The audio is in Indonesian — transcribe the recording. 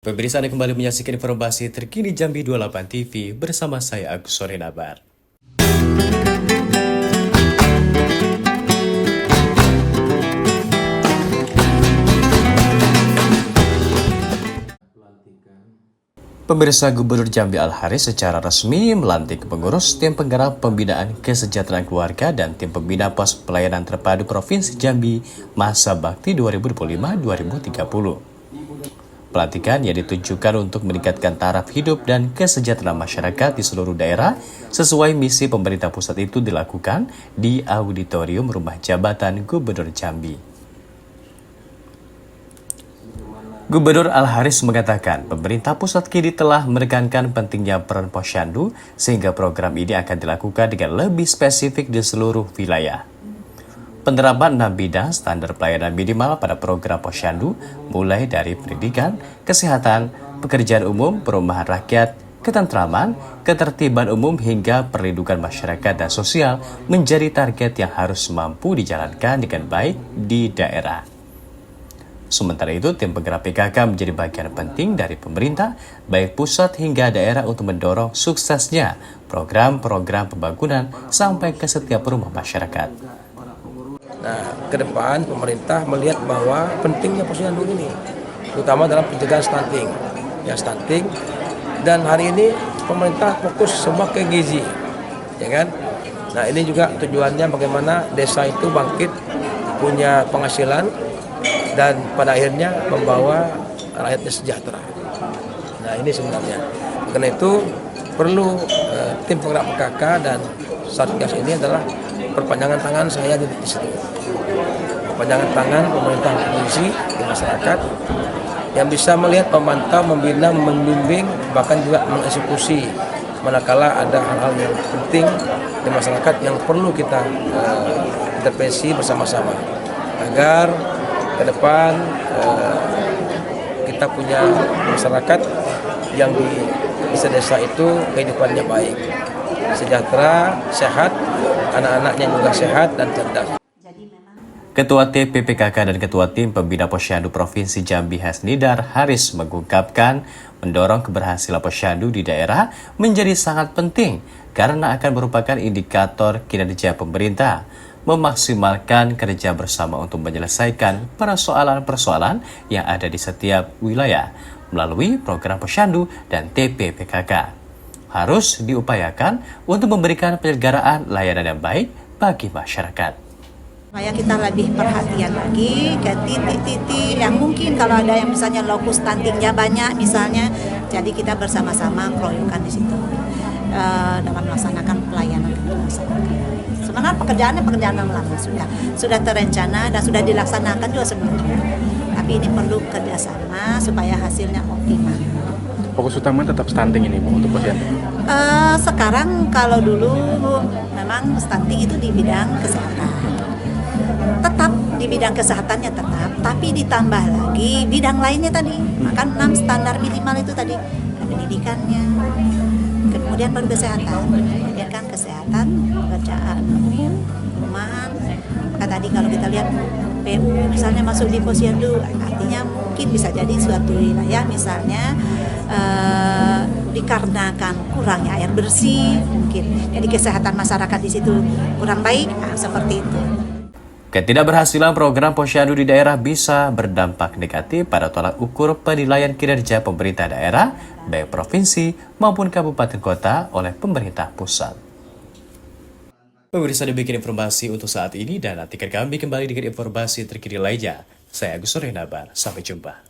Pemirsa, Anda kembali menyaksikan informasi terkini Jambi 28 TV bersama saya Agus Sorenabar. Pemirsa, Gubernur Jambi Al-Haris secara resmi melantik pengurus tim penggerak pembinaan kesejahteraan keluarga dan tim pembina pos pelayanan terpadu Provinsi Jambi masa bakti 2025-2030. Pelantikan yang ditujukan untuk meningkatkan taraf hidup dan kesejahteraan masyarakat di seluruh daerah sesuai misi pemerintah pusat itu dilakukan di Auditorium Rumah Jabatan Gubernur Jambi. Gubernur Al-Haris mengatakan pemerintah pusat kini telah menekankan pentingnya peran posyandu sehingga program ini akan dilakukan dengan lebih spesifik di seluruh wilayah. Penerapan 6 bidang standar pelayanan minimal pada program posyandu mulai dari pendidikan, kesehatan, pekerjaan umum, perumahan rakyat, ketentraman, ketertiban umum hingga perlindungan masyarakat dan sosial menjadi target yang harus mampu dijalankan dengan baik di daerah. Sementara itu, tim penggerak PKK menjadi bagian penting dari pemerintah, baik pusat hingga daerah untuk mendorong suksesnya program-program pembangunan sampai ke setiap rumah masyarakat. Nah, ke depan pemerintah melihat bahwa pentingnya posyandu ini, terutama dalam pencegahan stunting. Dan hari ini pemerintah fokus semua ke gizi, ya kan? Nah, ini juga tujuannya bagaimana desa itu bangkit, punya penghasilan, dan pada akhirnya membawa rakyatnya sejahtera. Nah, ini sebenarnya. Karena itu perlu tim penggerak PKK dan Satgas ini adalah perpanjangan tangan saya di situ. Perpanjangan tangan pemerintah provinsi di masyarakat yang bisa melihat, memantau, membina, membimbing, bahkan juga mengeksekusi manakala ada hal-hal yang penting di masyarakat yang perlu kita intervensi bersama-sama agar ke depan kita punya masyarakat yang di desa-desa itu kehidupannya baik, sejahtera, sehat, anak-anaknya juga sehat dan cerdas. Ketua TPPKK dan Ketua Tim Pembina Posyandu Provinsi Jambi Hasnidar Haris mengungkapkan mendorong keberhasilan posyandu di daerah menjadi sangat penting karena akan merupakan indikator kinerja pemerintah, memaksimalkan kerja bersama untuk menyelesaikan persoalan-persoalan yang ada di setiap wilayah melalui program posyandu dan TPPKK. Harus diupayakan untuk memberikan penyelenggaraan layanan yang baik bagi masyarakat. Supaya kita lebih perhatian lagi ke titik-titik yang mungkin kalau ada yang misalnya lokus stuntingnya banyak misalnya, jadi kita bersama-sama keroyokan di situ dalam melaksanakan pelayanan ke masyarakat. Sebenarnya pekerjaan yang lama sudah terencana dan sudah dilaksanakan juga sebelumnya. Tapi ini perlu kerjasama supaya hasilnya optimal. Fokus utama tetap stunting ini Bu, untuk posyandu? Sekarang kalau dulu memang stunting itu di bidang kesehatan. Tetap di bidang kesehatannya tetap, tapi ditambah lagi bidang lainnya tadi. Maka 6 standar minimal itu tadi, pendidikannya, kemudian baru kesehatan. Kemudian kan kesehatan, pekerjaan umum, perumahan. Maka tadi kalau kita lihat PU misalnya masuk di posyandu, artinya mungkin bisa jadi suatu wilayah misalnya dikarenakan kurangnya air bersih, mungkin jadi kesehatan masyarakat di situ kurang baik, seperti itu. Ketidakberhasilan program posyandu di daerah bisa berdampak negatif pada tolak ukur penilaian kinerja pemerintah daerah, baik provinsi maupun kabupaten kota oleh pemerintah pusat. Pemirsa, demikian informasi untuk saat ini dan nantikan kami kembali dengan informasi terkini lainnya. Saya Agus Sorenabar, sampai jumpa.